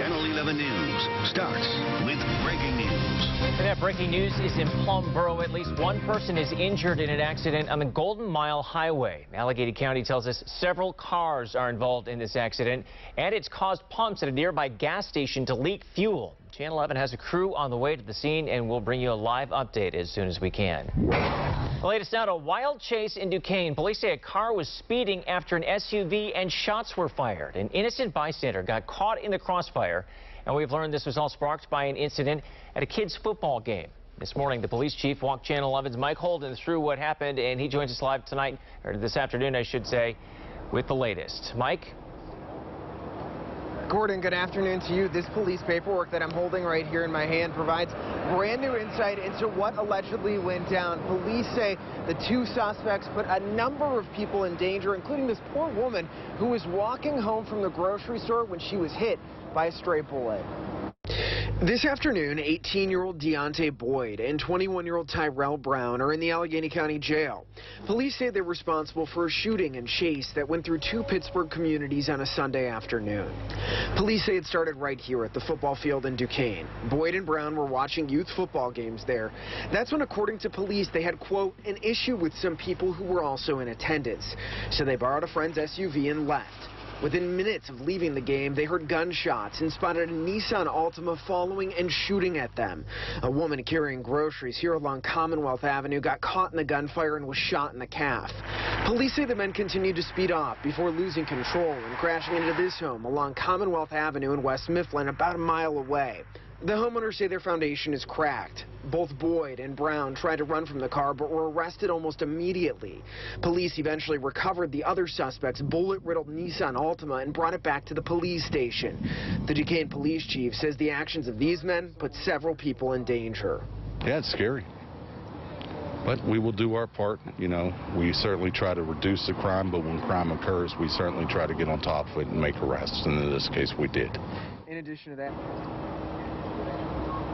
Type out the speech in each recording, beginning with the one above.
Channel 11 News starts with breaking news. And that breaking news is in Plum Borough. At least one person is injured in an accident on the Golden Mile Highway. Allegheny County tells us several cars are involved in this accident, and it's caused pumps at a nearby gas station to leak fuel. Channel 11 has a crew on the way to the scene, and we'll bring you a live update as soon as we can. The latest out, a wild chase in Duquesne. Police say a car was speeding after an SUV and shots were fired. An innocent bystander got caught in the crossfire, and we've learned this was all sparked by an incident at a kids' football game. This morning, the police chief walked Channel 11's Mike Holden through what happened, and he joins us live tonight, or this afternoon, I should say, with the latest. Mike? Gordon, good afternoon to you. This police paperwork that I'm holding right here in my hand provides brand new insight into what allegedly went down. Police say the two suspects put a number of people in danger, including this poor woman who was walking home from the grocery store when she was hit by a stray bullet. This afternoon, 18-year-old Deontay Boyd and 21-year-old Tyrell Brown are in the Allegheny County Jail. Police say they're responsible for a shooting and chase that went through two Pittsburgh communities on a Sunday afternoon. Police say it started right here at the football field in Duquesne. Boyd and Brown were watching youth football games there. That's when, according to police, they had, quote, an issue with some people who were also in attendance. So they borrowed a friend's SUV and left. Within minutes of leaving the game, they heard gunshots and spotted a Nissan Altima following and shooting at them. A woman carrying groceries here along Commonwealth Avenue got caught in the gunfire and was shot in the calf. Police say the men continued to speed off before losing control and crashing into this home along Commonwealth Avenue in West Mifflin, about a mile away. The homeowners say their foundation is cracked. Both Boyd and Brown tried to run from the car but were arrested almost immediately. Police eventually recovered the other suspect's bullet-riddled Nissan Altima and brought it back to the police station. The Duquesne police chief says the actions of these men put several people in danger. Yeah, it's scary. But we will do our part. You know, we certainly try to reduce the crime, but when crime occurs, we certainly try to get on top of it and make arrests. And in this case, we did. In addition to that,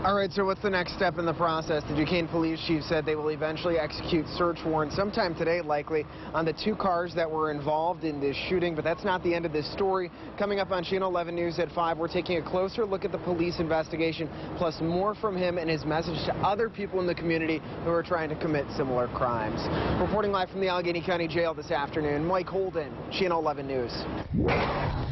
all right, so what's the next step in the process? The Duquesne police chief said they will eventually execute search warrants sometime today, likely, on the two cars that were involved in this shooting. But that's not the end of this story. Coming up on Channel 11 News at 5, we're taking a closer look at the police investigation, plus more from him and his message to other people in the community who are trying to commit similar crimes. Reporting live from the Allegheny County Jail this afternoon, Mike Holden, Channel 11 News.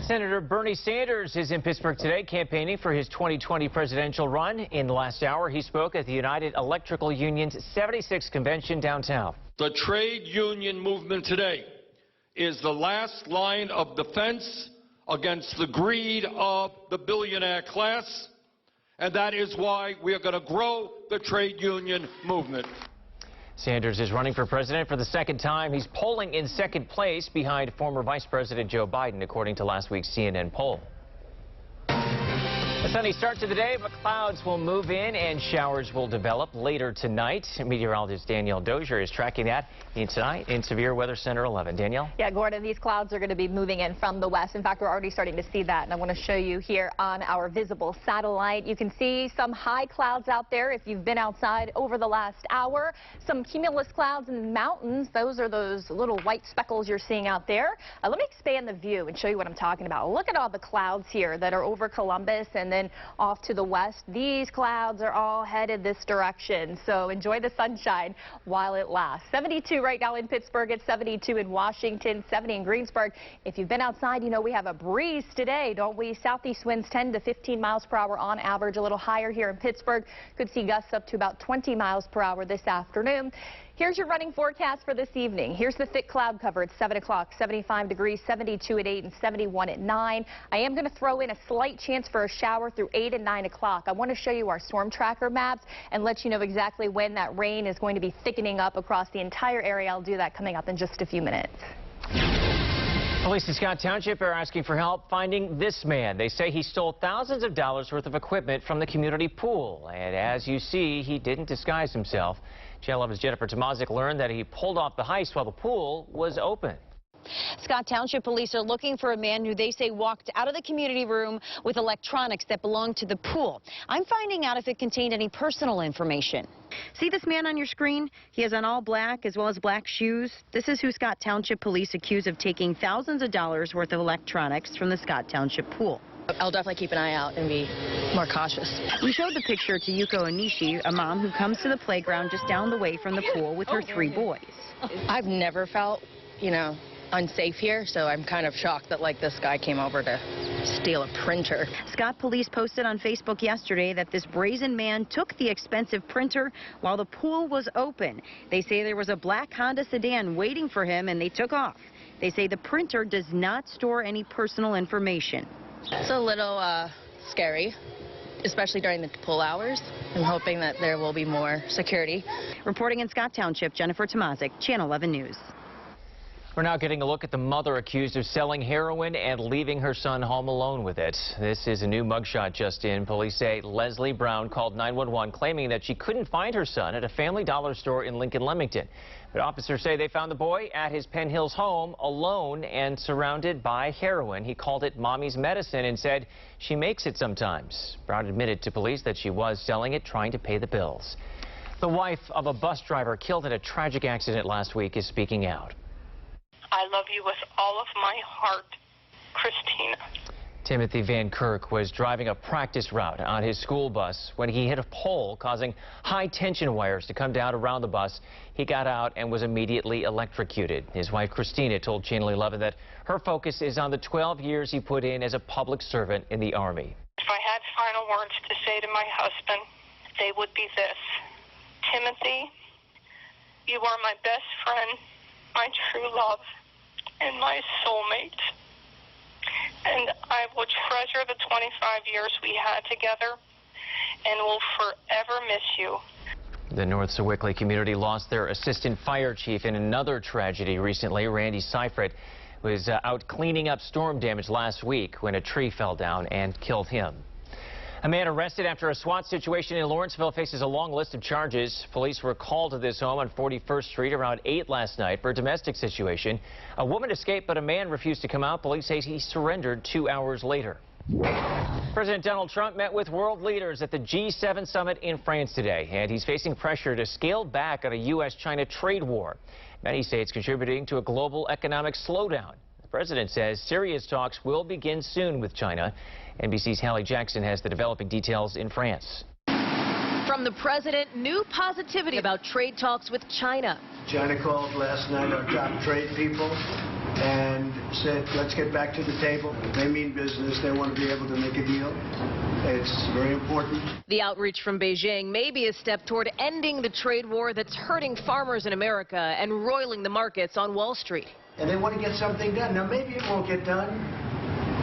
Senator Bernie Sanders is in Pittsburgh today campaigning for his 2020 presidential run. In the last hour, he spoke at the United Electrical Union's 76th convention downtown. The trade union movement today is the last line of defense against the greed of the billionaire class, and that is why we are going to grow the trade union movement. Sanders is running for president for the second time. He's polling in second place behind former Vice President Joe Biden, according to last week's CNN poll. A sunny start to the day, but clouds will move in and showers will develop later tonight. Meteorologist Danielle Dozier is tracking that tonight in Severe Weather Center 11. Danielle? Yeah, Gordon, these clouds are going to be moving in from the west. In fact, we're already starting to see that, and I want to show you here on our visible satellite. You can see some high clouds out there if you've been outside over the last hour. Some cumulus clouds in the mountains. Those are those little white speckles you're seeing out there. Let me expand the view and show you what I'm talking about. Look at all the clouds here that are over Columbus and then off to the west. These clouds are all headed this direction, so enjoy the sunshine while it lasts. 72 right now in Pittsburgh, it's 72 in Washington, 70 in Greensburg. If you've been outside, you know we have a breeze today, don't we? Southeast winds 10 to 15 miles per hour on average, a little higher here in Pittsburgh. Could see gusts up to about 20 miles per hour this afternoon. Here's your running forecast for this evening. Here's the thick cloud cover at 7 o'clock, 75 degrees, 72 at 8 and 71 at 9. I am going to throw in a slight chance for a shower through 8 and 9 o'clock. I want to show you our storm tracker maps and let you know exactly when that rain is going to be thickening up across the entire area. I'll do that coming up in just a few minutes. Police in Scott Township are asking for help finding this man. They say he stole thousands of dollars worth of equipment from the community pool. And as you see, he didn't disguise himself. Channel 11's Jennifer Tomazik learned that he pulled off the heist while the pool was open. Scott Township police are looking for a man who they say walked out of the community room with electronics that belonged to the pool. I'm finding out if it contained any personal information. See this man on your screen? He has on all black as well as black shoes. This is who Scott Township police accuse of taking thousands of dollars worth of electronics from the Scott Township pool. I'll definitely keep an eye out and be more cautious. We showed the picture to Yuko Onishi, a mom who comes to the playground just down the way from the pool with her 3 boys. I've never felt, unsafe here, so I'm kind of shocked that this guy came over to steal a printer. Scott police posted on Facebook yesterday that this brazen man took the expensive printer while the pool was open. They say there was a black Honda sedan waiting for him and they took off. They say the printer does not store any personal information. It's a little scary, especially during the pool hours. I'm hoping that there will be more security. Reporting in Scott Township, Jennifer Tomazik, Channel 11 News. We're now getting a look at the mother accused of selling heroin and leaving her son home alone with it. This is a new mugshot just in. Police say Leslie Brown called 911 claiming that she couldn't find her son at a Family Dollar store in Lincoln, Leamington. But officers say they found the boy at his Penn Hills home alone and surrounded by heroin. He called it mommy's medicine and said she makes it sometimes. Brown admitted to police that she was selling it, trying to pay the bills. The wife of a bus driver killed in a tragic accident last week is speaking out. I love you with all of my heart, Christina. Timothy Van Kirk was driving a practice route on his school bus when he hit a pole, causing high-tension wires to come down around the bus. He got out and was immediately electrocuted. His wife, Christina, told Channel 11 that her focus is on the 12 years he put in as a public servant in the Army. If I had final words to say to my husband, they would be this. Timothy, you are my best friend, my true love, and my soulmate. And I will treasure the 25 years we had together and will forever miss you. The North Sewickley community lost their assistant fire chief in another tragedy recently. Randy Seifert was out cleaning up storm damage last week when a tree fell down and killed him. A man arrested after a SWAT situation in Lawrenceville faces a long list of charges. Police were called to this home on 41st Street around 8 last night for a domestic situation. A woman escaped, but a man refused to come out. Police say he surrendered 2 hours later. President Donald Trump met with world leaders at the G7 summit in France today, and he's facing pressure to scale back on a U.S.-China trade war. Many say it's contributing to a global economic slowdown. The president says serious talks will begin soon with China. NBC's Hallie Jackson has the developing details in France. From the president, new positivity about trade talks with China. China called last night our top trade people and said, let's get back to the table. They mean business. They want to be able to make a deal. It's very important. The outreach from Beijing may be a step toward ending the trade war that's hurting farmers in America and roiling the markets on Wall Street. And they want to get something done. Now, maybe it won't get done.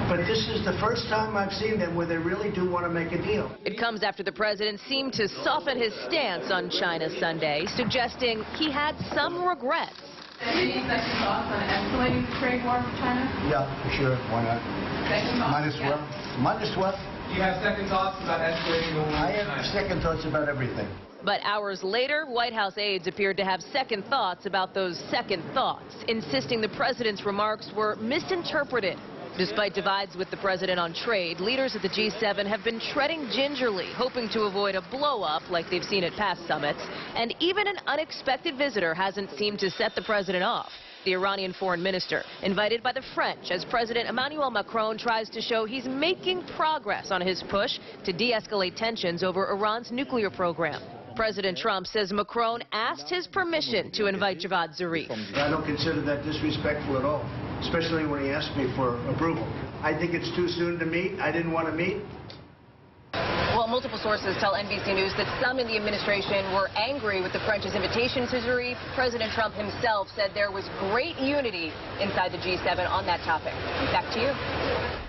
But this is the first time I've seen them where they really do want to make a deal. It comes after the president seemed to soften his stance on China Sunday, suggesting he had some regrets. Any second thoughts on escalating the trade war with China? Yeah, for sure. Why not? Second thoughts? Might as well. Might as well. Do you have second thoughts about escalating the war with China? I have second thoughts about everything. But hours later, White House aides appeared to have second thoughts about those second thoughts, insisting the president's remarks were misinterpreted. Despite divides with the president on trade, leaders at the G7 have been treading gingerly, hoping to avoid a blow-up like they've seen at past summits. And even an unexpected visitor hasn't seemed to set the president off. The Iranian foreign minister, invited by the French as President Emmanuel Macron tries to show he's making progress on his push to de-escalate tensions over Iran's nuclear program. President Trump says Macron asked his permission to invite Javad Zarif. I don't consider that disrespectful at all, especially when he asked me for approval. I think it's too soon to meet. I didn't want to meet. Well, multiple sources tell NBC News that some in the administration were angry with the French's invitation to Zarif. President Trump himself said there was great unity inside the G7 on that topic. Back to you.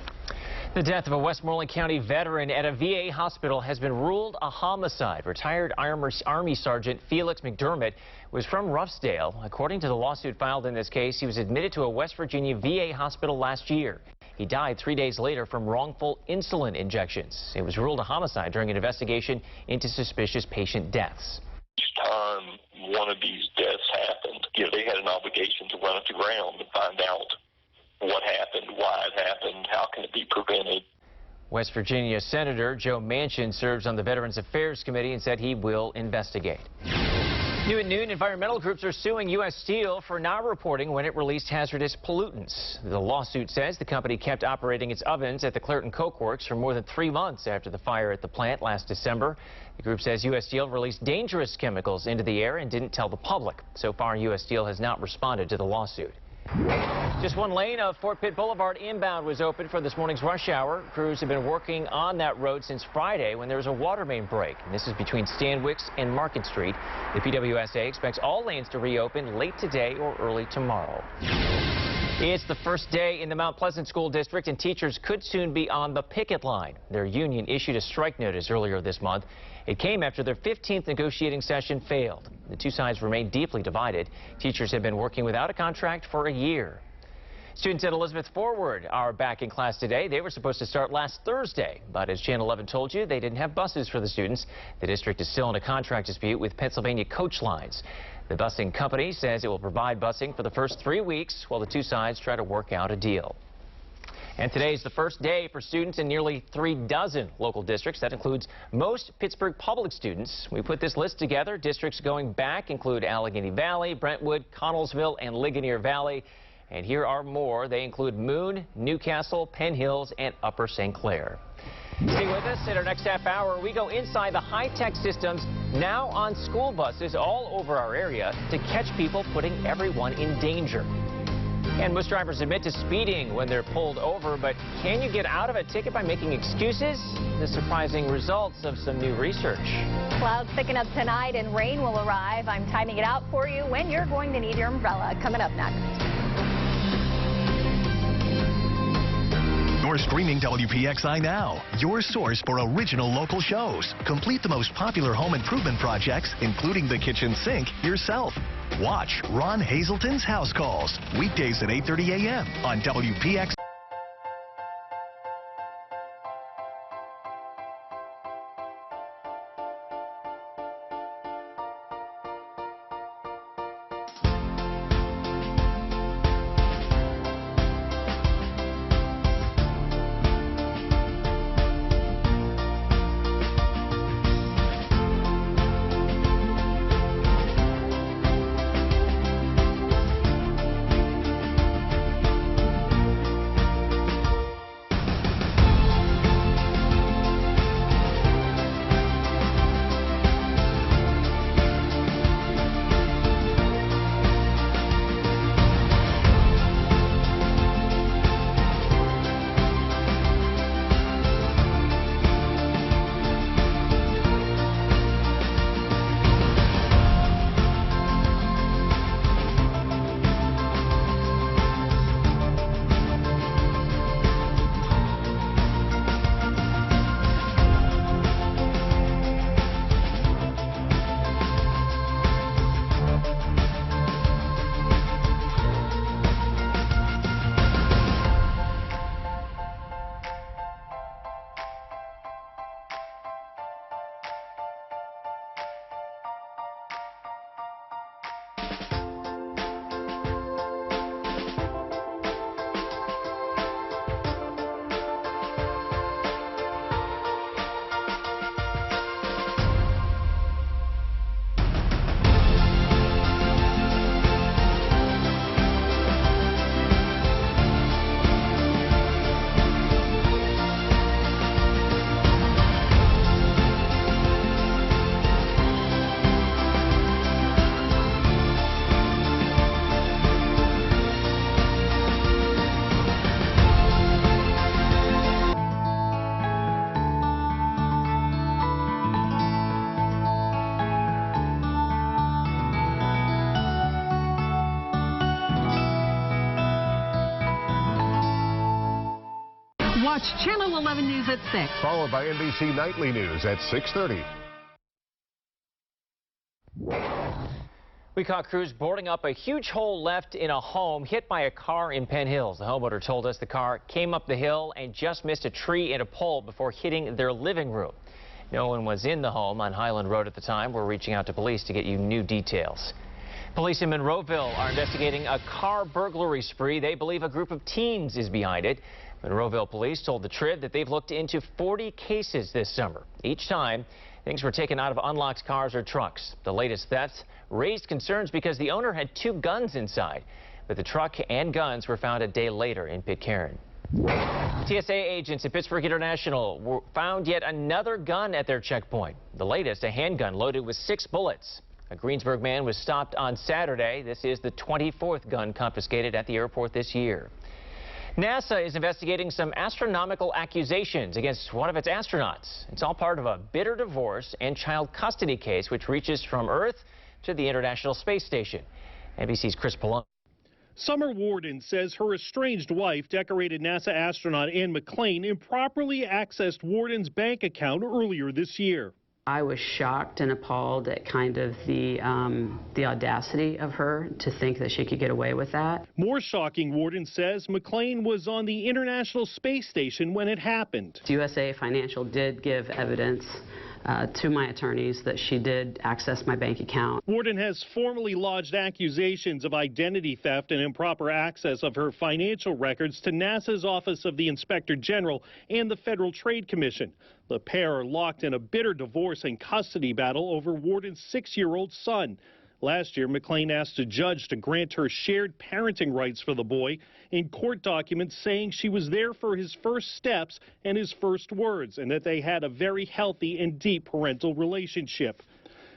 The death of a Westmoreland County veteran at a VA hospital has been ruled a homicide. Retired Army Sergeant Felix McDermott was from Ruffsdale. According to the lawsuit filed in this case, he was admitted to a West Virginia VA hospital last year. He died 3 days later from wrongful insulin injections. It was ruled a homicide during an investigation into suspicious patient deaths. Each time one of these deaths happened, they had an obligation to run it to ground and find out what happened, why it happened, how can it be prevented. West Virginia Senator Joe Manchin serves on the Veterans Affairs Committee and said he will investigate. New at noon, environmental groups are suing U.S. Steel for not reporting when it released hazardous pollutants. The lawsuit says the company kept operating its ovens at the Clairton Coke Works for more than 3 months after the fire at the plant last December. The group says U.S. Steel released dangerous chemicals into the air and didn't tell the public. So far, U.S. Steel has not responded to the lawsuit. Just one lane of Fort Pitt Boulevard inbound was open for this morning's rush hour. Crews have been working on that road since Friday when there was a water main break. And this is between Stanwix and Market Street. The PWSA expects all lanes to reopen late today or early tomorrow. It's the first day in the Mount Pleasant School District, and teachers could soon be on the picket line. Their union issued a strike notice earlier this month. It came after their 15th negotiating session failed. The two sides remain deeply divided. Teachers have been working without a contract for a year. Students at Elizabeth Forward are back in class today. They were supposed to start last Thursday, but as Channel 11 told you, they didn't have buses for the students. The district is still in a contract dispute with Pennsylvania Coach Lines. The busing company says it will provide busing for the first 3 weeks while the two sides try to work out a deal. And today is the first day for students in nearly 3 dozen local districts. That includes most Pittsburgh public students. We put this list together. Districts going back include Allegheny Valley, Brentwood, Connellsville, and Ligonier Valley. And here are more. They include Moon, Newcastle, Penn Hills, and Upper St. Clair. Stay with us. In our next half hour, we go inside the high-tech systems now on school buses all over our area to catch people putting everyone in danger. And most drivers admit to speeding when they're pulled over, but can you get out of a ticket by making excuses? The surprising results of some new research. Clouds thicken up tonight and rain will arrive. I'm timing it out for you when you're going to need your umbrella. Coming up next. You're streaming WPXI now, your source for original local shows. Complete the most popular home improvement projects, including the kitchen sink, yourself. Watch Ron Hazelton's House Calls, weekdays at 8:30 a.m. on WPXI. Watch Channel 11 News at 6. Followed by NBC Nightly News at 6:30. We caught crews boarding up a huge hole left in a home hit by a car in Penn Hills. The homeowner told us the car came up the hill and just missed a tree and a pole before hitting their living room. No one was in the home on Highland Road at the time. We're reaching out to police to get you new details. Police in Monroeville are investigating a car burglary spree. They believe a group of teens is behind it. Monroeville police told the Trib that they've looked into 40 cases this summer. Each time, Things were taken out of unlocked cars or trucks. The latest theft raised concerns because the owner had 2 guns inside, but the truck and guns were found a day later in Pitcairn. TSA agents at Pittsburgh International found yet another gun at their checkpoint. The latest, a handgun loaded with 6 bullets. A Greensburg man was stopped on Saturday. This is the 24th gun confiscated at the airport this year. NASA is investigating some astronomical accusations against one of its astronauts. It's all part of a bitter divorce and child custody case which reaches from Earth to the International Space Station. NBC's Chris Pallone. Summer Warden says her estranged wife, decorated NASA astronaut Ann McClain, improperly accessed Warden's bank account earlier this year. I was shocked and appalled at kind of the audacity of her to think that she could get away with that. More shocking, Warden says McClain was on the International Space Station when it happened. USA Financial did give evidence to my attorneys that she did access my bank account. Warden has formally lodged accusations of identity theft and improper access of her financial records to NASA's Office of the Inspector General and the Federal Trade Commission. The pair are locked in a bitter divorce and custody battle over Warden's 6-year-old son. Last year, McClain asked a judge to grant her shared parenting rights for the boy in court documents saying she was there for his first steps and his first words, and that they had a very healthy and deep parental relationship.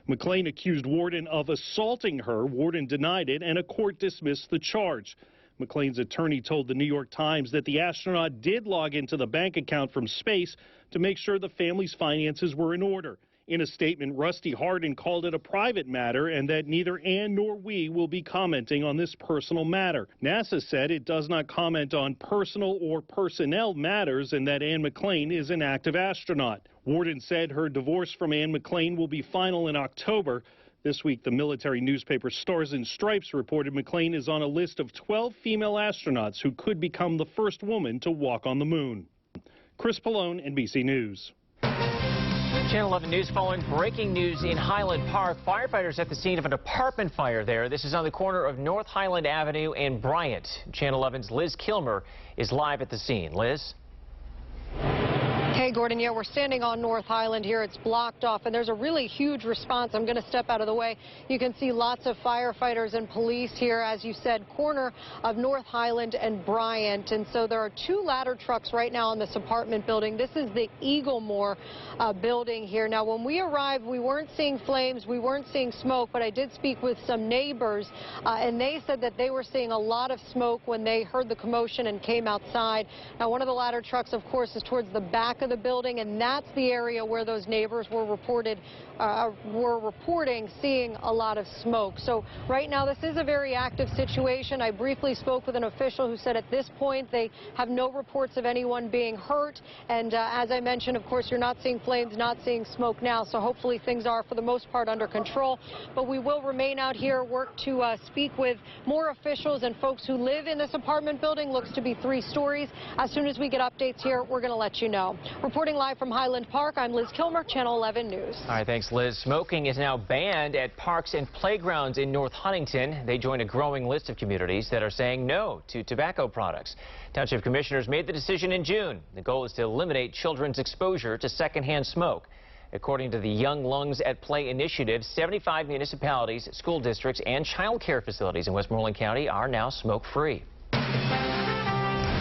McClain accused Warden of assaulting her. Warden denied it, and a court dismissed the charge. McClain's attorney told the New York Times that the astronaut did log into the bank account from space to make sure the family's finances were in order. In a statement, Rusty Hardin called it a private matter and that neither Ann nor we will be commenting on this personal matter. NASA said it does not comment on personal or personnel matters and that Ann McClain is an active astronaut. Warden said her divorce from Ann McClain will be final in October. This week, the military newspaper Stars and Stripes reported McClain is on a list of 12 female astronauts who could become the first woman to walk on the moon. Chris Pallone, NBC News. Channel 11 News following breaking news in Highland Park. Firefighters at the scene of an apartment fire there. This is on the corner of North Highland Avenue and Bryant. Channel 11's Liz Kilmer is live at the scene. Liz? Hey, Gordon, yeah, we're standing on North Highland here. It's blocked off, and there's a really huge response. I'm going to step out of the way. You can see lots of firefighters and police here, as you said, corner of North Highland and Bryant. And so there are 2 ladder trucks right now in this apartment building. This is the Eaglemore building here. Now, when we arrived, we weren't seeing flames, we weren't seeing smoke, but I did speak with some neighbors, and they said that they were seeing a lot of smoke when they heard the commotion and came outside. Now, one of the ladder trucks, of course, is towards the back of the building, and that's the area where those neighbors were reporting seeing a lot of smoke. So right now this is a very active situation. I briefly spoke with an official who said at this point they have no reports of anyone being hurt, and as I mentioned, of course, you're not seeing flames, not seeing smoke now, so hopefully things are for the most part under control. But we will remain out here, work to speak with more officials and folks who live in this apartment building. Looks to be 3 stories. As soon as we get updates here, we're going to let you know. Reporting live from Highland Park, I'm Liz Kilmer, Channel 11 News. All right, thanks, Liz. Smoking is now banned at parks and playgrounds in North Huntington. They join a growing list of communities that are saying no to tobacco products. Township commissioners made the decision in June. The goal is to eliminate children's exposure to secondhand smoke. According to the Young Lungs at Play initiative, 75 municipalities, school districts, and child care facilities in Westmoreland County are now smoke-free.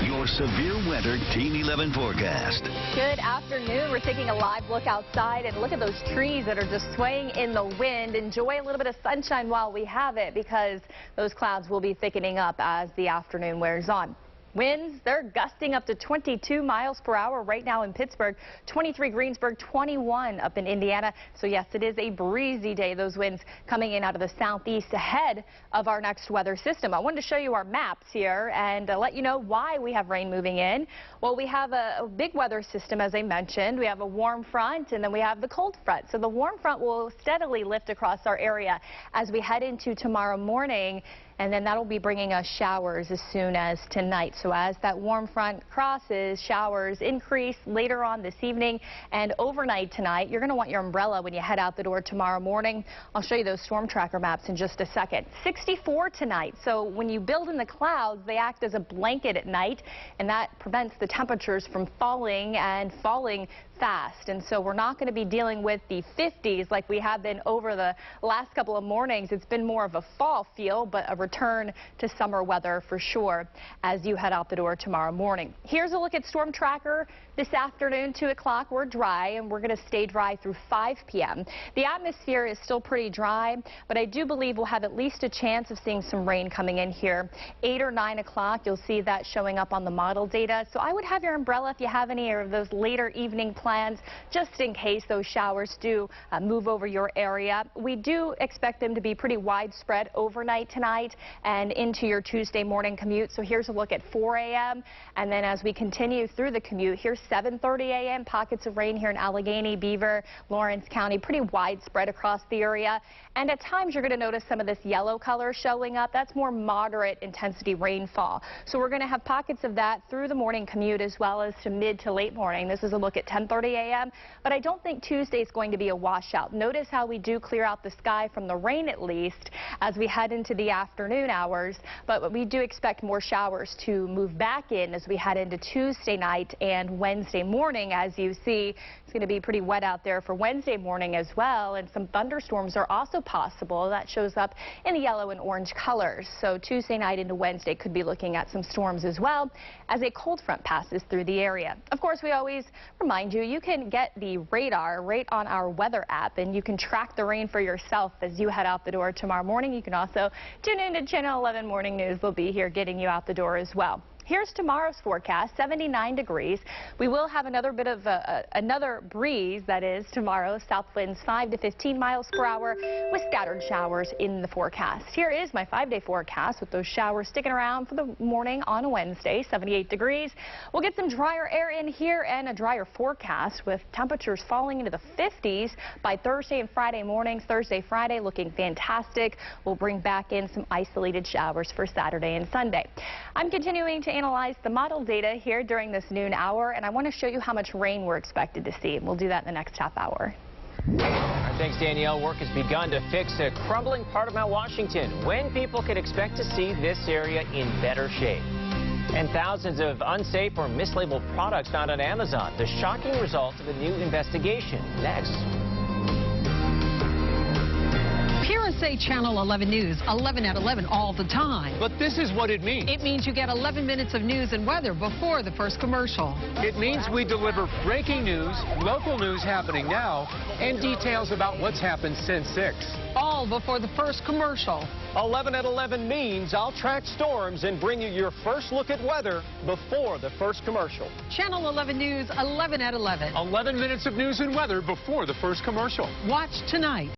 Your severe weather Team 11 forecast. Good afternoon. We're taking a live look outside and look at those trees that are just swaying in the wind. Enjoy a little bit of sunshine while we have it, because those clouds will be thickening up as the afternoon wears on. Winds, they're gusting up to 22 miles per hour right now in Pittsburgh, 23 Greensburg, 21 up in Indiana. So yes, it is a breezy day. Those winds coming in out of the southeast ahead of our next weather system. I wanted to show you our maps here and let you know why we have rain moving in. Well, we have a big weather system, as I mentioned. We have a warm front, and then we have the cold front. So the warm front will steadily lift across our area as we head into tomorrow morning. and then that'll be bringing us showers as soon as tonight. So as that warm front crosses, showers increase later on this evening and overnight tonight. You're going to want your umbrella when you head out the door tomorrow morning. I'll show you those storm tracker maps in just a second. 64 tonight. So when you build in the clouds, they act as a blanket at night, and that prevents the temperatures from falling fast. And so we're not going to be dealing with the 50s like we have been over the last couple of mornings. It's been more of a fall feel, but a return to summer weather for sure as you head out the door tomorrow morning. Here's a look at Storm Tracker this afternoon, 2 o'clock. We're dry, and we're going to stay dry through 5 p.m. The atmosphere is still pretty dry, but I do believe we'll have at least a chance of seeing some rain coming in here. 8 or 9 o'clock, you'll see that showing up on the model data. So I would have your umbrella if you have any of those later evening plans, just in case those showers do move over your area. We do expect them to be pretty widespread overnight tonight and into your Tuesday morning commute. So here's a look at 4 a.m. and then as we continue through the commute, here's 7:30 a.m. Pockets of rain here in Allegheny, Beaver, Lawrence County, pretty widespread across the area. And at times you're going to notice some of this yellow color showing up. That's more moderate intensity rainfall. So we're going to have pockets of that through the morning commute as well as to mid to late morning. This is a look at 10:30 a.m. But I don't think Tuesday is going to be a washout. Notice how we do clear out the sky from the rain at least as we head into the afternoon hours. But we do expect more showers to move back in as we head into Tuesday night and Wednesday morning. As you see, it's going to be pretty wet out there for Wednesday morning as well. And some thunderstorms are also possible. That shows up in the yellow and orange colors. So Tuesday night into Wednesday could be looking at some storms as well as a cold front passes through the area. Of course, we always remind you, you can get the radar right on our weather app, and you can track the rain for yourself as you head out the door tomorrow morning. You can also tune in to Channel 11 Morning News. They'll be here getting you out the door as well. Here's tomorrow's forecast, 79 degrees. We will have another bit of another breeze, that is, tomorrow. South winds 5 to 15 miles per hour with scattered showers in the forecast. Here is my 5-day forecast with those showers sticking around for the morning on Wednesday, 78 degrees. We'll get some drier air in here and a drier forecast with temperatures falling into the 50s by Thursday and Friday mornings. Thursday, Friday looking fantastic. We'll bring back in some isolated showers for Saturday and Sunday. I'm continuing to analyze the model data here during this noon hour, and I want to show you how much rain we're expected to see. We'll do that in the next half hour. All right, thanks, Danielle. Work has begun to fix a crumbling part of Mount Washington. When people can expect to see this area in better shape. And thousands of unsafe or mislabeled products found on Amazon. The shocking result of a new investigation. Next. Parents say Channel 11 News, 11 at 11 all the time. But this is what it means. It means you get 11 minutes of news and weather before the first commercial. It means we deliver breaking news, local news happening now, and details about what's happened since 6. All before the first commercial. 11 at 11 means I'll track storms and bring you your first look at weather before the first commercial. Channel 11 News, 11 at 11. 11 minutes of news and weather before the first commercial. Watch tonight.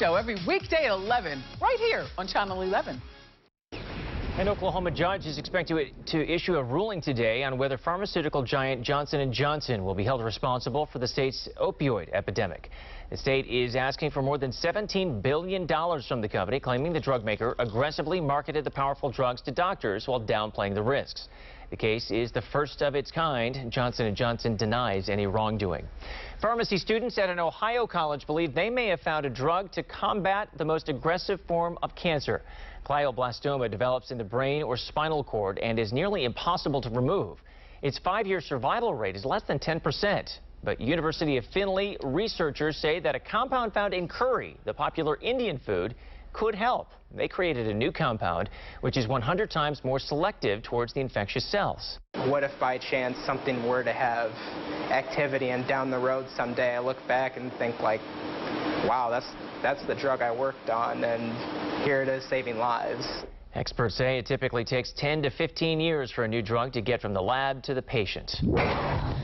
Show every weekday at 11, right here on Channel 11. An Oklahoma judge is expected to issue a ruling today on whether pharmaceutical giant Johnson & Johnson will be held responsible for the state's opioid epidemic. The state is asking for more than $17 billion from the company, claiming the drug maker aggressively marketed the powerful drugs to doctors while downplaying the risks. The case is the first of its kind. Johnson & Johnson denies any wrongdoing. Pharmacy students at an Ohio college believe they may have found a drug to combat the most aggressive form of cancer. Glioblastoma develops in the brain or spinal cord and is nearly impossible to remove. Its 5-year survival rate is less than 10%. But University of Findlay researchers say that a compound found in curry, the popular Indian food, could help. They created a new compound which is 100 times more selective towards the infectious cells. What if by chance something were to have activity and down the road someday I look back and think like, wow, that's the drug I worked on, and here it is saving lives. Experts say it typically takes 10 to 15 years for a new drug to get from the lab to the patient.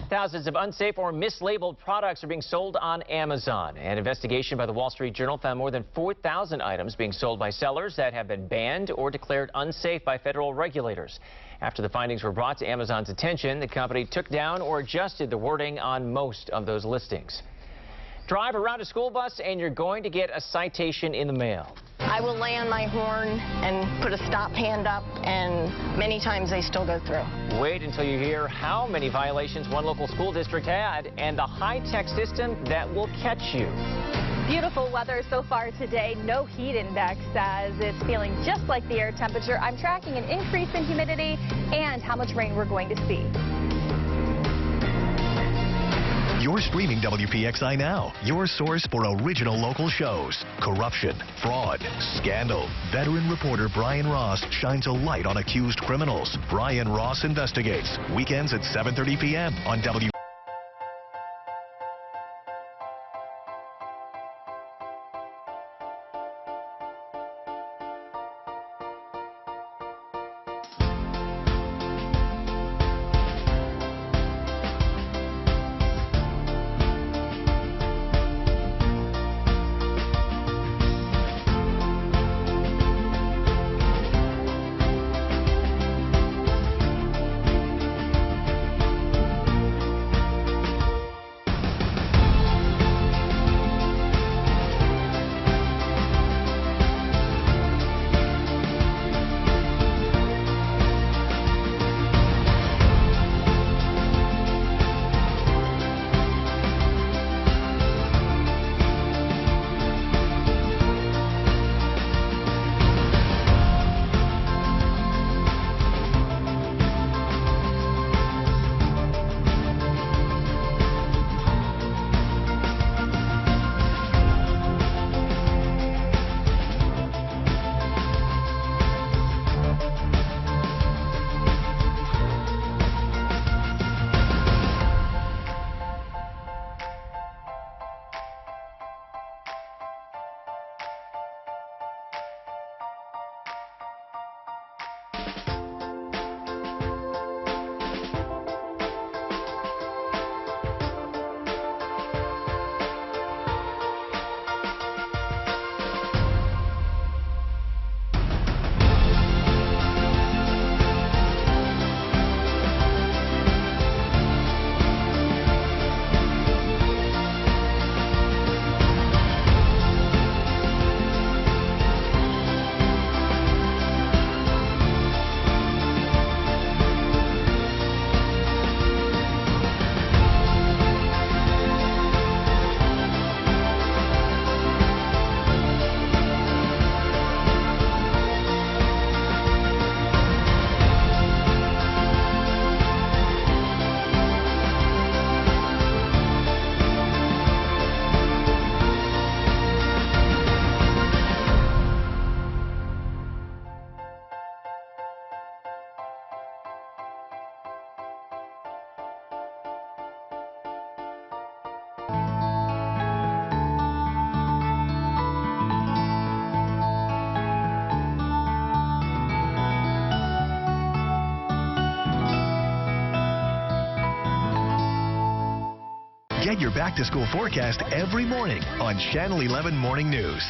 Thousands of unsafe or mislabeled products are being sold on Amazon. An investigation by the Wall Street Journal found more than 4,000 items being sold by sellers that have been banned or declared unsafe by federal regulators. After the findings were brought to Amazon's attention, the company took down or adjusted the wording on most of those listings. Drive around a school bus and you're going to get a citation in the mail. I will lay on my horn and put a stop hand up, and many times they still go through. Wait until you hear how many violations one local school district had and the high-tech system that will catch you. Beautiful weather so far today. No heat index as it's feeling just like the air temperature. I'm tracking an increase in humidity and how much rain we're going to see. You're streaming WPXI now, your source for original local shows. Corruption, fraud, scandal. Veteran reporter Brian Ross shines a light on accused criminals. Brian Ross Investigates. Weekends at 7:30 p.m. on WPXI. Get your back-to-school forecast every morning on Channel 11 Morning News.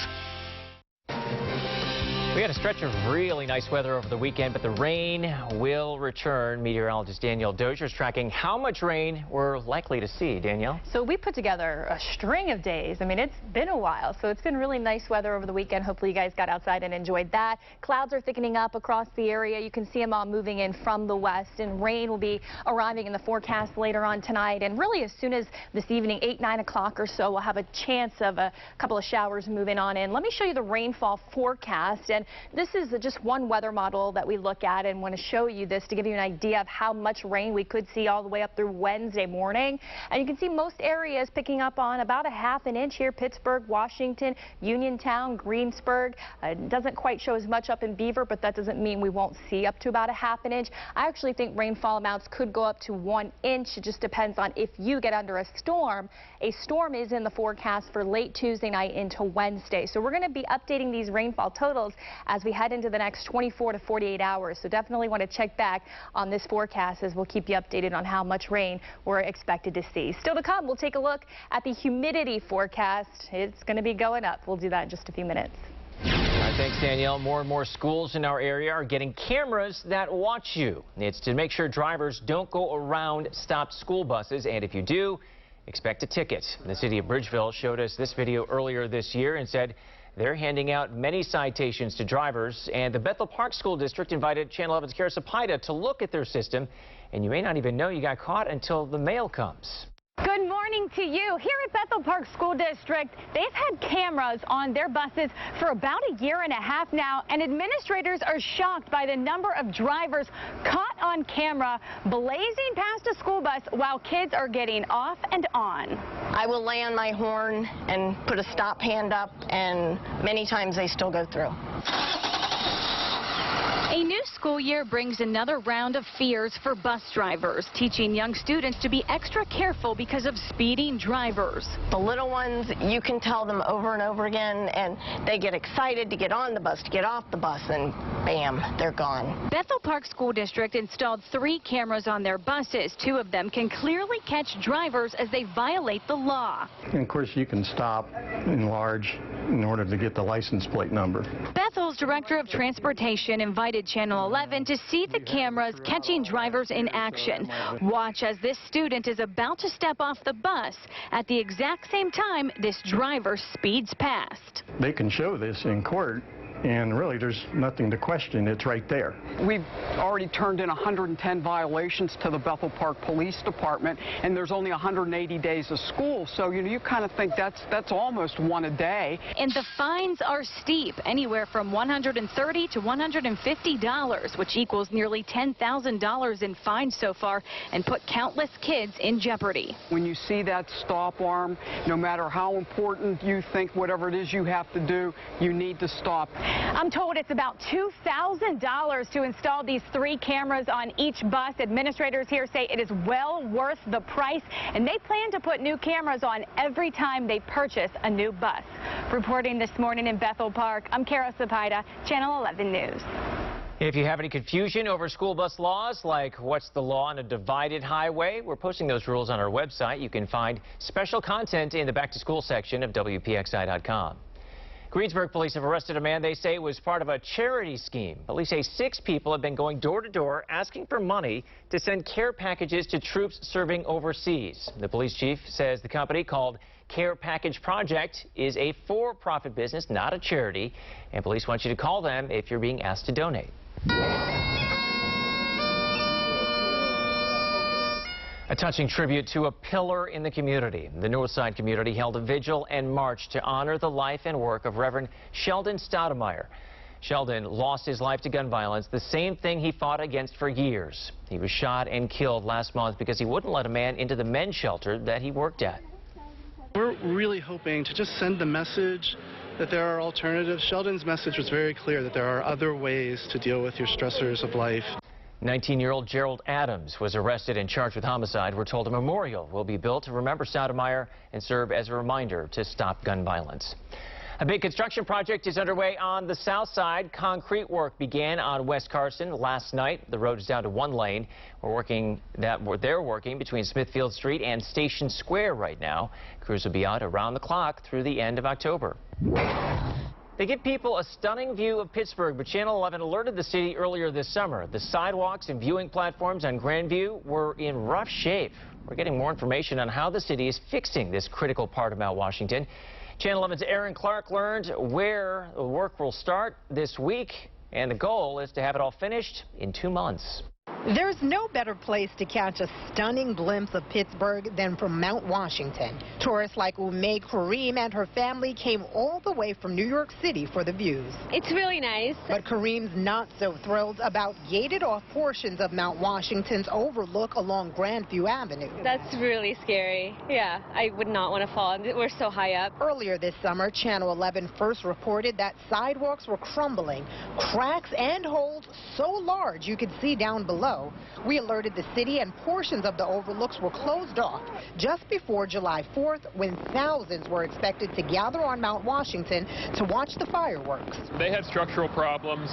We had a stretch of really nice weather over the weekend, but the rain will return. Meteorologist Danielle Dozier is tracking how much rain we're likely to see. Danielle? So we put together a string of days. I mean, it's been a while, so it's been really nice weather over the weekend. Hopefully you guys got outside and enjoyed that. Clouds are thickening up across the area. You can see them all moving in from the west, and rain will be arriving in the forecast later on tonight. And really, as soon as this evening, 8, 9 o'clock or so, we'll have a chance of a couple of showers moving on in. Let me show you the rainfall forecast. And this is just one weather model that we look at, and want to show you this to give you an idea of how much rain we could see all the way up through Wednesday morning. And you can see most areas picking up on about a ½ an inch here. Pittsburgh, Washington, Uniontown, Greensburg. It doesn't quite show as much up in Beaver, but that doesn't mean we won't see up to about a ½ an inch. I actually think rainfall amounts could go up to 1 inch. It just depends on if you get under a storm. A storm is in the forecast for late Tuesday night into Wednesday. So we're going to be updating these rainfall totals as we head into the next 24 to 48 hours. So definitely want to check back on this forecast, as we'll keep you updated on how much rain we're expected to see. Still to come, we'll take a look at the humidity forecast. It's going to be going up. We'll do that in just a few minutes. All right, thanks, Danielle. More and more schools in our area are getting cameras that watch you. It's to make sure drivers don't go around stopped school buses, and if you do, expect a ticket. The city of Bridgeville showed us this video earlier this year and said they're handing out many citations to drivers, and the Bethel Park School District invited Channel 11's Kara Sapida to look at their system, and you may not even know you got caught until the mail comes. Good morning to you. Here at Bethel Park School District, they've had cameras on their buses for about a year and a half now, and administrators are shocked by the number of drivers caught on camera blazing past a school bus while kids are getting off and on. I will lay on my horn and put a stop hand up, and many times they still go through. A new school year brings another round of fears for bus drivers, teaching young students to be extra careful because of speeding drivers. The little ones, you can tell them over and over again, and they get excited to get on the bus, to get off the bus, and bam, they're gone. Bethel Park School District installed 3 cameras on their buses. 2 of them can clearly catch drivers as they violate the law. And of course, you can stop, enlarge, in order to get the license plate number. Bethel's Director of Transportation invited Channel 11 to see the cameras catching drivers in action. Watch as this student is about to step off the bus. At the exact same time, this driver speeds past. They can show this in court, and really there's nothing to question. It's right there. We've already turned in 110 violations to the Bethel Park Police Department, and there's only 180 days of school, so you kind of think that's almost 1 a day. And the fines are steep, anywhere from $130 to $150, which equals nearly $10,000 in fines so far, and put countless kids in jeopardy. When you see that stop arm, no matter how important you think whatever it is you have to do, you need to stop. I'm told it's about $2,000 to install these 3 cameras on each bus. Administrators here say it is well worth the price, and they plan to put new cameras on every time they purchase a new bus. Reporting this morning in Bethel Park, I'm Kara Sapida, Channel 11 News. If you have any confusion over school bus laws, like what's the law on a divided highway, we're posting those rules on our website. You can find special content in the back to school section of WPXI.com. Greensburg police have arrested a man they say was part of a charity scheme. Police say 6 people have been going door to door asking for money to send care packages to troops serving overseas. The police chief says the company, called Care Package Project, is a for-profit business, not a charity, and police want you to call them if you're being asked to donate. A touching tribute to a pillar in the community. The Northside community held a vigil and march to honor the life and work of Reverend Sheldon Stoudemire. Sheldon lost his life to gun violence, the same thing he fought against for years. He was shot and killed last month because he wouldn't let a man into the men's shelter that he worked at. We're really hoping to just send the message that there are alternatives. Sheldon's message was very clear that there are other ways to deal with your stressors of life. 19-year-old Gerald Adams was arrested and charged with homicide. We're told a memorial will be built to remember Stoudemire and serve as a reminder to stop gun violence. A big construction project is underway on the south side. Concrete work began on West Carson last night. The road is down to one lane. They're working between Smithfield Street and Station Square right now. Crews will be out around the clock through the end of October. They give people a stunning view of Pittsburgh, but Channel 11 alerted the city earlier this summer. The sidewalks and viewing platforms on Grandview were in rough shape. We're getting more information on how the city is fixing this critical part of Mount Washington. Channel 11's Aaron Clark learned where the work will start this week, and the goal is to have it all finished in 2 months. There's no better place to catch a stunning glimpse of Pittsburgh than from Mount Washington. Tourists like Ume Kareem and her family came all the way from New York City for the views. It's really nice. But Kareem's not so thrilled about gated off portions of Mount Washington's overlook along Grandview Avenue. That's really scary. Yeah, I would not want to fall. We're so high up. Earlier this summer, Channel 11 first reported that sidewalks were crumbling, cracks and holes so large you could see down below. We alerted the city and portions of the overlooks were closed off just before July 4th when thousands were expected to gather on Mount Washington to watch the fireworks. They had structural problems.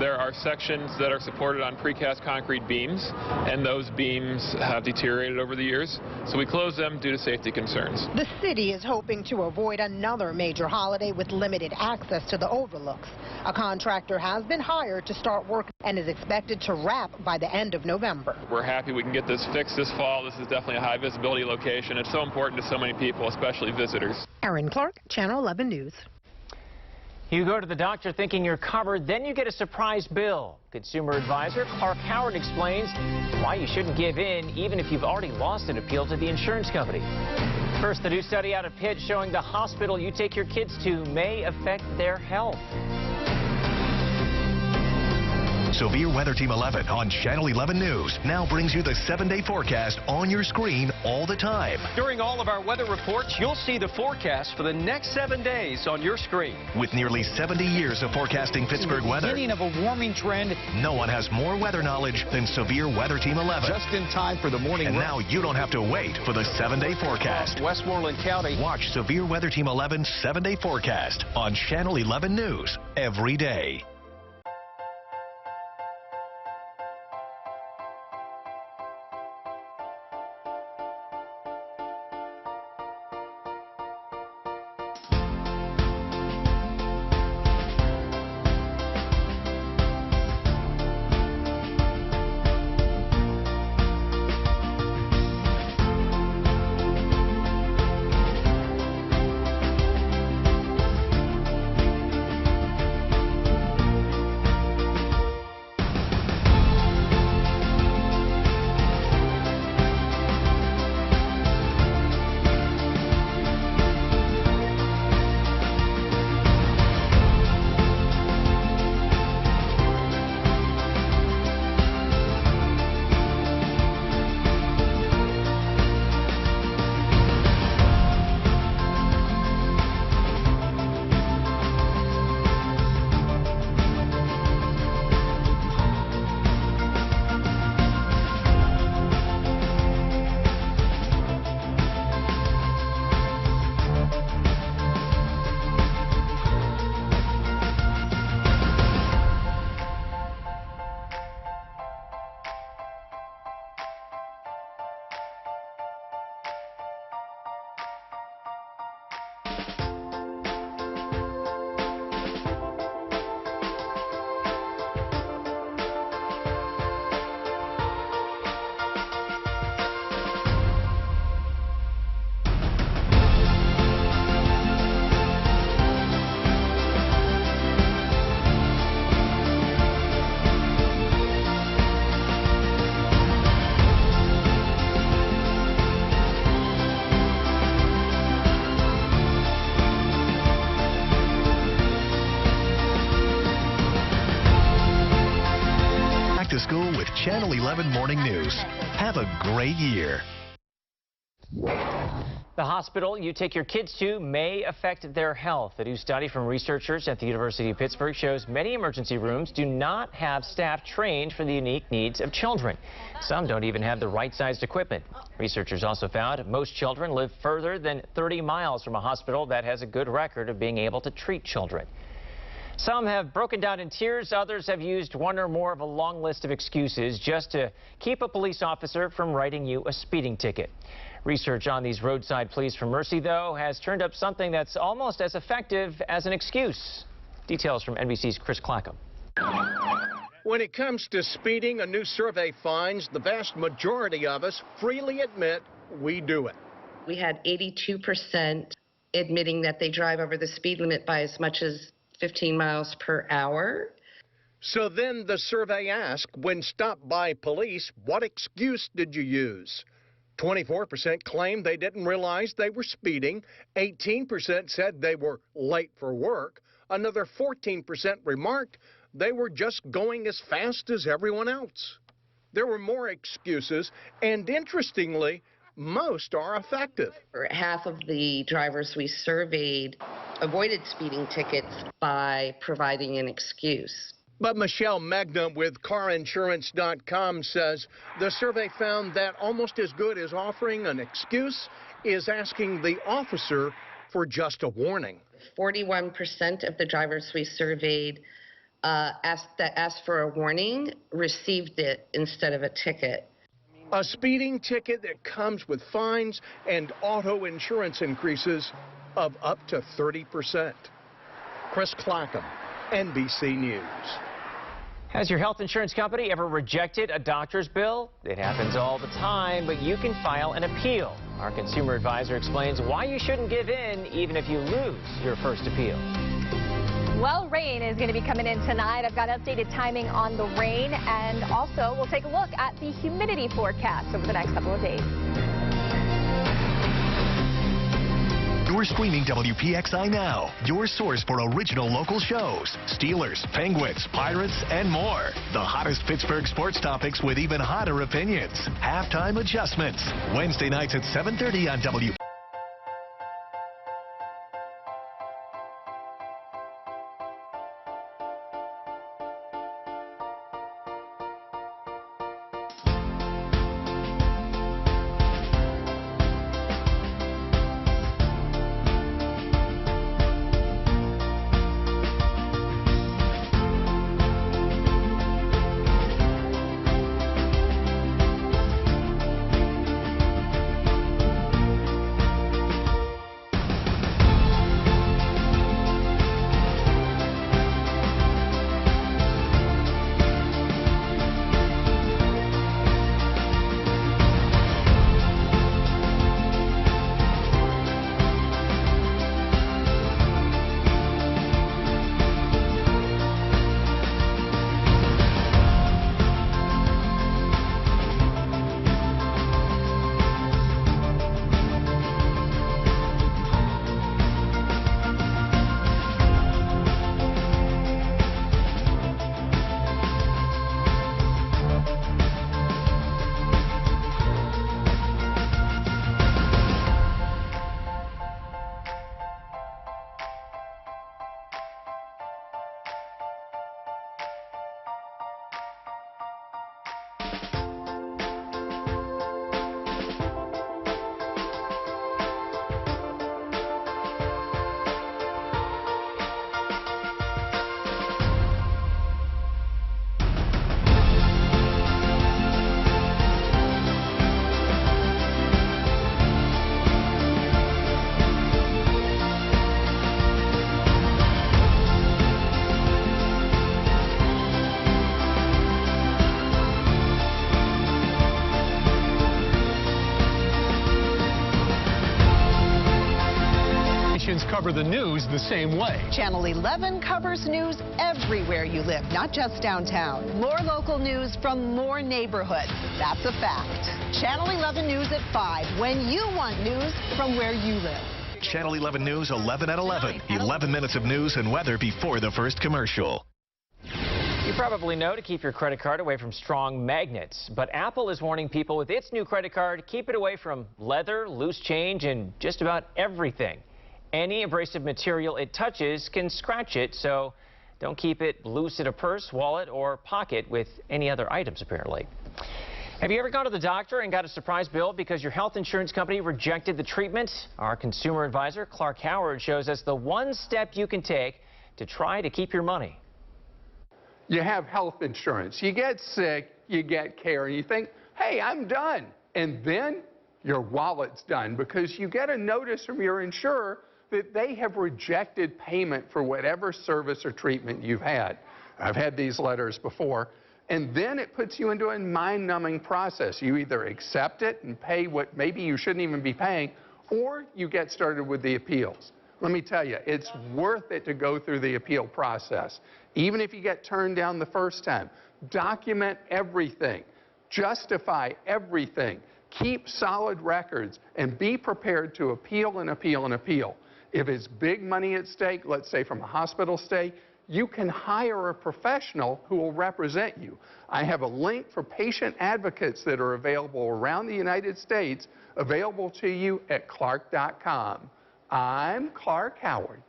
There are sections that are supported on precast concrete beams, and those beams have deteriorated over the years, so we closed them due to safety concerns. The city is hoping to avoid another major holiday with limited access to the overlooks. A contractor has been hired to start work and is expected to wrap by the end of November. We're happy we can get this fixed this fall. This is definitely a high visibility location. It's so important to so many people, especially visitors. Aaron Clark, Channel 11 News. You go to the doctor thinking you're covered, then you get a surprise bill. Consumer advisor Clark Howard explains why you shouldn't give in even if you've already lost an appeal to the insurance company. First, the new study out of Pitt showing the hospital you take your kids to may affect their health. Severe Weather Team 11 on Channel 11 News now brings you the 7-day forecast on your screen all the time. During all of our weather reports, you'll see the forecast for the next 7 days on your screen. With nearly 70 years of forecasting Pittsburgh weather, Beginning of a warming trend. No one has more weather knowledge than Severe Weather Team 11. Just in time for the morning. And now you don't have to wait for the 7-day forecast. Westmoreland County. Watch Severe Weather Team 11's 7-day forecast on Channel 11 News every day. To school with Channel 11 Morning News. Have a great year. The hospital you take your kids to may affect their health. A new study from researchers at the University of Pittsburgh shows many emergency rooms do not have staff trained for the unique needs of children. Some don't even have the right-sized equipment. Researchers also found most children live further than 30 miles from a hospital that has a good record of being able to treat children. Some have broken down in tears. Others have used one or more of a long list of excuses just to keep a police officer from writing you a speeding ticket. Research on these roadside pleas for mercy, though, has turned up something that's almost as effective as an excuse. Details from NBC's Chris Clackham. When it comes to speeding, a new survey finds the vast majority of us freely admit we do it. We had 82% admitting that they drive over the speed limit by as much as 15 miles per hour. So then the survey asked, when stopped by police, what excuse did you use? 24% claimed they didn't realize they were speeding. 18% said they were late for work. Another 14% remarked they were just going as fast as everyone else. There were more excuses, and interestingly, most are effective. Half of the drivers we surveyed avoided speeding tickets by providing an excuse. But Michelle Magnum with carinsurance.com says the survey found that almost as good as offering an excuse is asking the officer for just a warning. 41% of the drivers we surveyed asked for a warning received it instead of a ticket. A speeding ticket that comes with fines and auto insurance increases of up to 30%. Chris Clackham, NBC News. Has your health insurance company ever rejected a doctor's bill? It happens all the time, but you can file an appeal. Our consumer advisor explains why you shouldn't give in even if you lose your first appeal. Well, rain is going to be coming in tonight. I've got updated timing on the rain, and also we'll take a look at the humidity forecast over the next couple of days. You're streaming WPXI Now, your source for original local shows. Steelers, Penguins, Pirates, and more. The hottest Pittsburgh sports topics with even hotter opinions. Halftime adjustments. Wednesday nights at 7:30 on WPXI. Cover the news the same way. Channel 11 covers news everywhere you live, not just downtown. More local news from more neighborhoods. That's a fact. Channel 11 News at 5, when you want news from where you live. Channel 11 News 11 at 11. 11 minutes of news and weather before the first commercial. You probably know to keep your credit card away from strong magnets, but Apple is warning people with its new credit card, keep it away from leather, loose change, and just about everything. Any abrasive material it touches can scratch it, so don't keep it loose in a purse, wallet, or pocket with any other items, apparently. Have you ever gone to the doctor and got a surprise bill because your health insurance company rejected the treatment? Our consumer advisor, Clark Howard, shows us the one step you can take to try to keep your money. You have health insurance, you get sick, you get care, and you think, hey, I'm done. And then your wallet's done because you get a notice from your insurer that they have rejected payment for whatever service or treatment you've had. I've had these letters before. And then it puts you into a mind-numbing process. You either accept it and pay what maybe you shouldn't even be paying, or you get started with the appeals. Let me tell you, it's worth it to go through the appeal process. Even if you get turned down the first time, document everything, justify everything, keep solid records, and be prepared to appeal and appeal and appeal. If it's big money at stake, let's say from a hospital stay, you can hire a professional who will represent you. I have a link for patient advocates that are available around the United States, available to you at clark.com. I'm Clark Howard.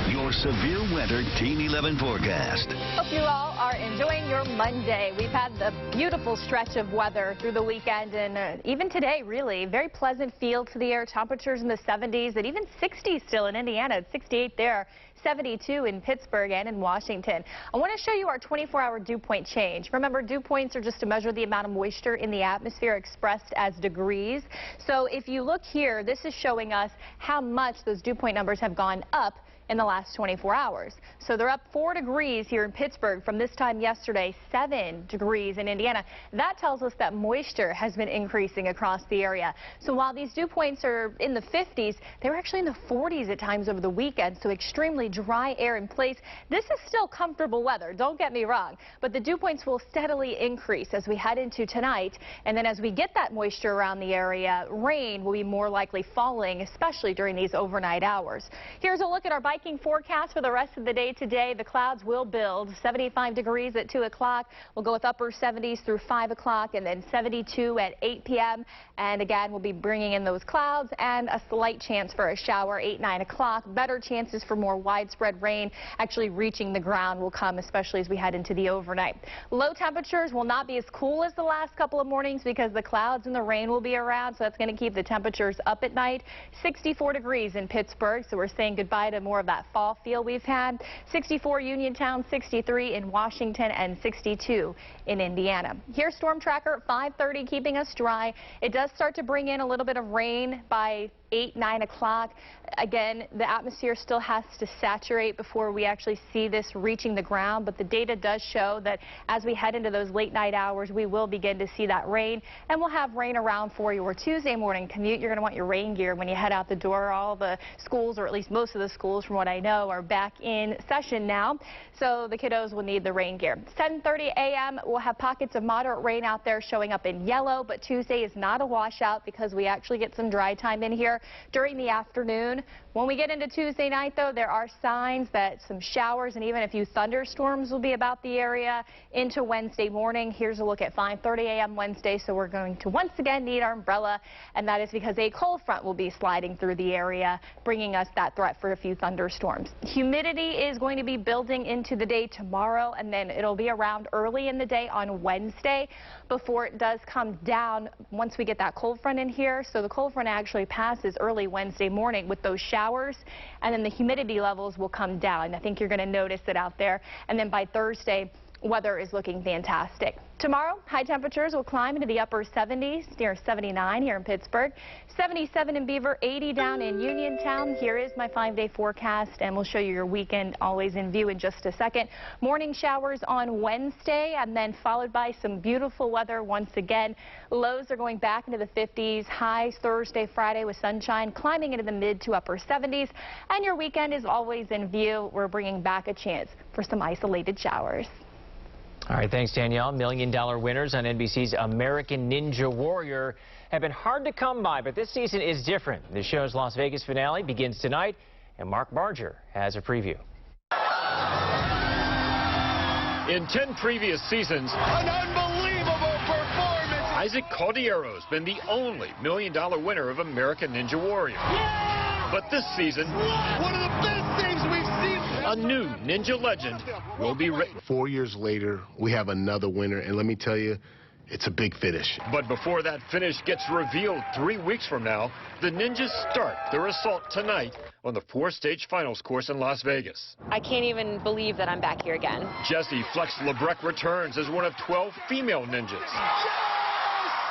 Your severe weather Team 11 forecast. Hope you all are enjoying your Monday. We've had the beautiful stretch of weather through the weekend, and even today, really, very pleasant feel to the air. Temperatures in the 70s and even 60s still in Indiana. It's 68 there. 72 in Pittsburgh and in Washington. I want to show you our 24-hour dew point change. Remember, dew points are just to measure the amount of moisture in the atmosphere expressed as degrees. So if you look here, this is showing us how much those dew point numbers have gone up in the last 24 hours. So they're up 4 degrees here in Pittsburgh from this time yesterday, 7 degrees in Indiana. That tells us that moisture has been increasing across the area. So while these dew points are in the 50s, they were actually in the 40s at times over the weekend, so extremely dry air in place. This is still comfortable weather, don't get me wrong, but the dew points will steadily increase as we head into tonight, and then as we get that moisture around the area, rain will be more likely falling, especially during these overnight hours. Here's a look at our biking forecast for the rest of the day today. The clouds will build. 75 degrees at 2 o'clock. We'll go with upper 70s through 5 o'clock and then 72 at 8 p.m. And again, we'll be bringing in those clouds and a slight chance for a shower 8, 9 o'clock. Better chances for more widespread rain actually reaching the ground will come, especially as we head into the overnight. Low temperatures will not be as cool as the last couple of mornings because the clouds and the rain will be around, so that's going to keep the temperatures up at night. 64 degrees in Pittsburgh, so we're saying goodbye to more of that fall feel we've had. 64 Uniontown, 63 in Washington, and 62 in Indiana. Here's Storm Tracker at 5:30, keeping us dry. It does start to bring in a little bit of rain by 8, 9 o'clock. Again, the atmosphere still has to saturate before we actually see this reaching the ground, but the data does show that as we head into those late night hours, we will begin to see that rain, and we'll have rain around for your Tuesday morning commute. You're going to want your rain gear when you head out the door. All the schools, or at least most of the schools from what I know, are back in session now, so the kiddos will need the rain gear. 10:30 a.m. we'll have pockets of moderate rain out there showing up in yellow, but Tuesday is not a washout because we actually get some dry time in here during the afternoon. When we get into Tuesday night, though, there are signs that some showers and even a few thunderstorms will be about the area into Wednesday morning. Here's a look at 5:30 a.m. Wednesday, so we're going to once again need our umbrella, and that is because a cold front will be sliding through the area, bringing us that threat for a few thunderstorms. Humidity is going to be building into the day tomorrow, and then it'll be around early in the day on Wednesday before it does come down once we get that cold front in here. So the cold front actually passes early Wednesday morning with those showers, and then the humidity levels will come down. I think you're going to notice it out there. And then by Thursday, weather is looking fantastic. Tomorrow, high temperatures will climb into the upper 70s, near 79 here in Pittsburgh, 77 in Beaver, 80 down in Uniontown. Here is my 5-day forecast, and we'll show you your weekend always in view in just a second. Morning showers on Wednesday, and then followed by some beautiful weather once again. Lows are going back into the 50s, highs Thursday, Friday with sunshine, climbing into the mid to upper 70s, and your weekend is always in view. We're bringing back a chance for some isolated showers. All right, thanks, Danielle. $1 million winners on NBC's American Ninja Warrior have been hard to come by, but this season is different. The show's Las Vegas finale begins tonight, and Mark Barger has a preview. In 10 previous seasons, an unbelievable performance. Isaac Caldiero's been the only $1 million winner of American Ninja Warrior. Yeah! But this season, one of the best things we've seen. A new Ninja legend will be written. 4 years later, we have another winner, and let me tell you, it's a big finish. But before that finish gets revealed 3 weeks from now, the Ninjas start their assault tonight on the 4-stage finals course in Las Vegas. I can't even believe that I'm back here again. Jessie Flex LeBrec returns as one of 12 female ninjas.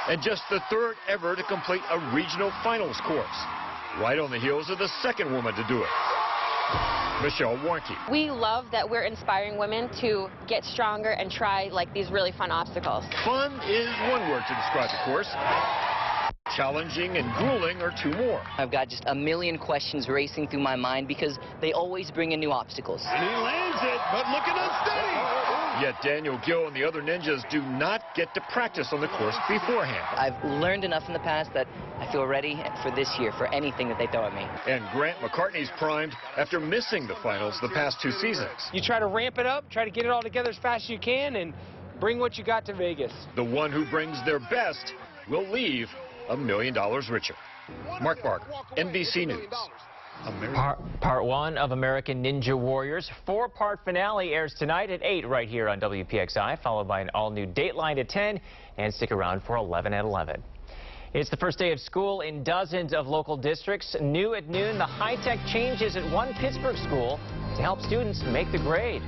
And just the third ever to complete a regional finals course, right on the heels of the second woman to do it, Michelle Warnke. We love that we're inspiring women to get stronger and try like these really fun obstacles. Fun is one word to describe the course. Challenging and grueling are two more. I've got just a million questions racing through my mind because they always bring in new obstacles. And he lands it, but looking unsteady. Yet Daniel Gill and the other ninjas do not get to practice on the course beforehand. I've learned enough in the past that I feel ready for this year, for anything that they throw at me. And Grant McCartney's primed after missing the finals the past 2 seasons. You try to ramp it up, try to get it all together as fast as you can, and bring what you got to Vegas. The one who brings their best will leave $1 million richer. Mark Barker, NBC News. Part 1 of American Ninja Warriors. 4-part finale airs tonight at 8 right here on WPXI, followed by an all-new Dateline at 10, and stick around for 11 at 11. It's the first day of school in dozens of local districts. New at noon, the high-tech changes at one Pittsburgh school to help students make the grade.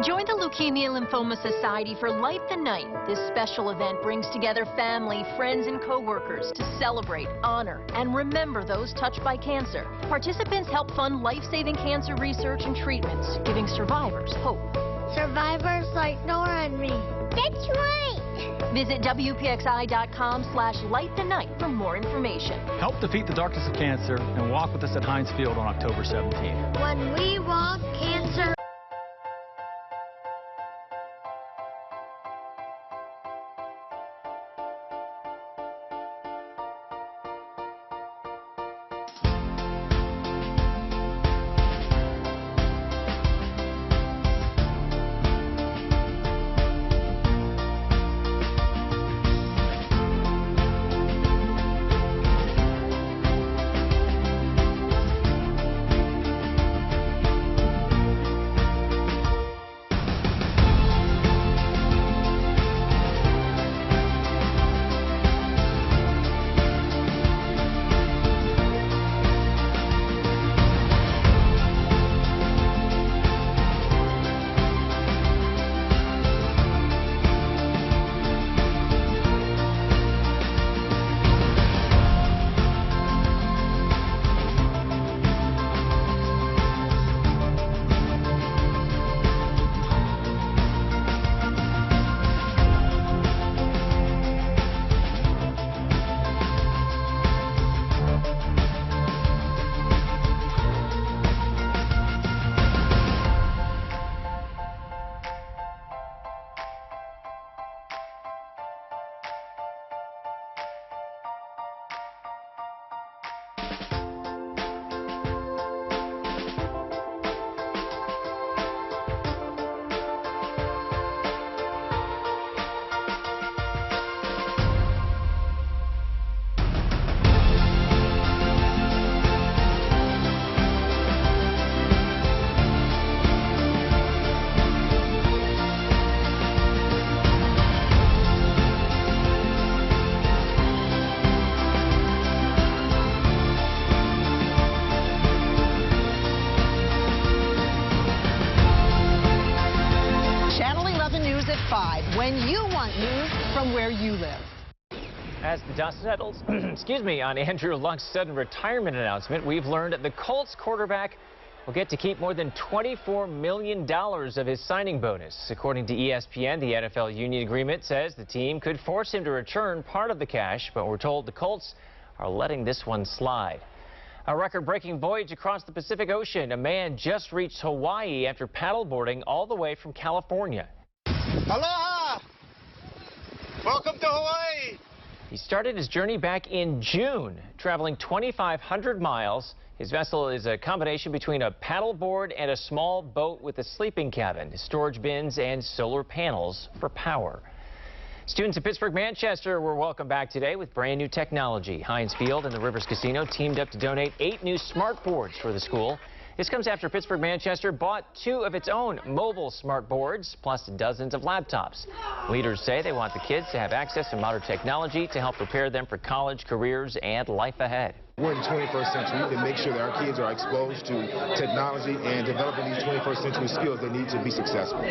Join the Leukemia Lymphoma Society for Light the Night. This special event brings together family, friends, and co-workers to celebrate, honor, and remember those touched by cancer. Participants help fund life-saving cancer research and treatments, giving survivors hope. Survivors like Nora and me. That's right. Visit WPXI.com/Light the Night for more information. Help defeat the darkness of cancer and walk with us at Heinz Field on October 17th. When we walk, cancer. When you want news from where you live. As the dust settles, excuse me, on Andrew Luck's sudden retirement announcement, we've learned that the Colts quarterback will get to keep more than $24 million of his signing bonus. According to ESPN, the NFL union agreement says the team could force him to return part of the cash, but we're told the Colts are letting this one slide. A record-breaking voyage across the Pacific Ocean. A man just reached Hawaii after paddleboarding all the way from California. Aloha! Welcome to Hawaii! He started his journey back in June, traveling 2,500 miles His vessel is a combination between a paddleboard and a small boat with a sleeping cabin, storage bins, and solar panels for power. Students at Pittsburgh Manchester were welcomed back today with brand new technology. Heinz Field and the Rivers Casino teamed up to donate 8 new smart boards for the school. This comes after Pittsburgh Manchester bought 2 of its own mobile smart boards, plus dozens of laptops. Leaders say they want the kids to have access to modern technology to help prepare them for college, careers, and life ahead. We're in the 21st century. We need to make sure that our kids are exposed to technology and developing these 21st century skills they need to be successful.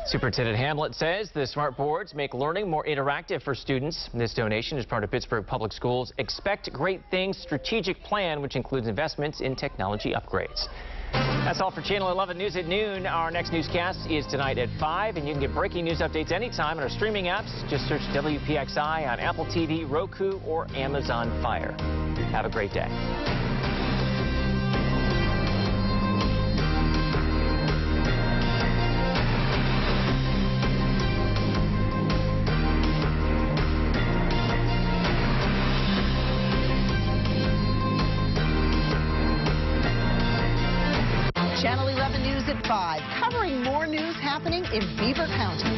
Superintendent Hamlet says the smart boards make learning more interactive for students. This donation is part of Pittsburgh Public Schools' Expect Great Things strategic plan, which includes investments in technology upgrades. That's all for Channel 11 News at noon. Our next newscast is tonight at 5, and you can get breaking news updates anytime on our streaming apps. Just search WPXI on Apple TV, Roku, or Amazon Fire. Have a great day. Channel 11 News at 5, covering more news happening in Beaver County.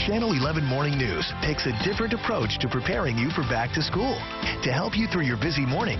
Channel 11 Morning News takes a different approach to preparing you for back to school. To help you through your busy morning,